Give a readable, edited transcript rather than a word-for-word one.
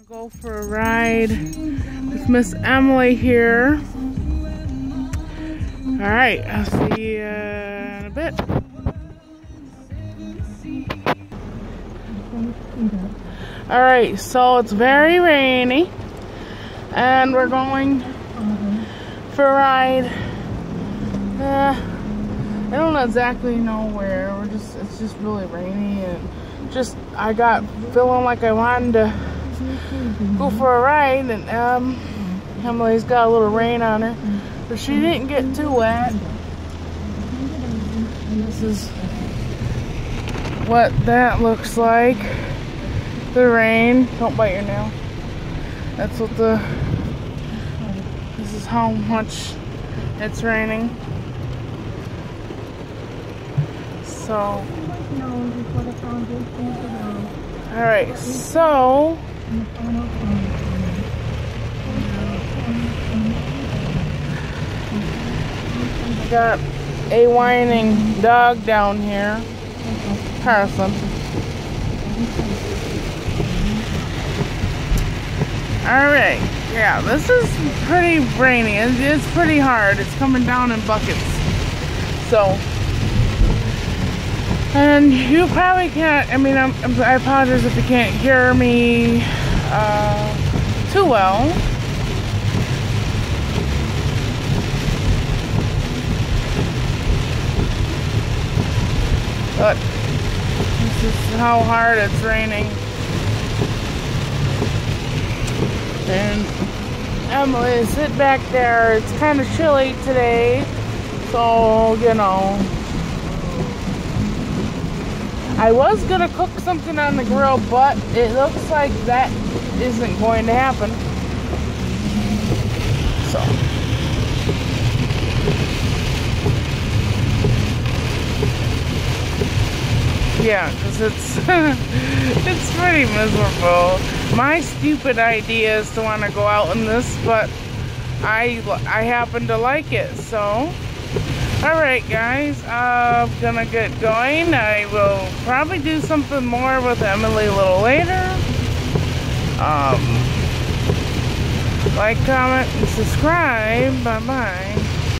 Go for a ride with Miss Emily here. Alright, I'll see you in a bit. Alright, so it's very rainy and we're going for a ride. I don't exactly know where. It's just really rainy and I got feeling like I wanted to go for a ride, and Emily's got a little rain on her, but she didn't get too wet. This is what that looks like. The rain. Don't bite your nail. That's what this is how much it's raining. So, alright, so got a whining dog down here, Carson. Alright, yeah, this is pretty rainy. It's pretty hard. It's coming down in buckets. So, and you probably can't, I apologize if you can't hear me too well. But this is how hard it's raining. And Emily, sit back there. It's kind of chilly today, so you know. I was gonna cook something on the grill, but it looks like that isn't going to happen. So. Yeah, because it's it's pretty miserable. My stupid idea is to want to go out in this, but I happen to like it, so. Alright guys, I'm gonna get going. I will probably do something more with Emily a little later. Like, comment, and subscribe. Bye-bye.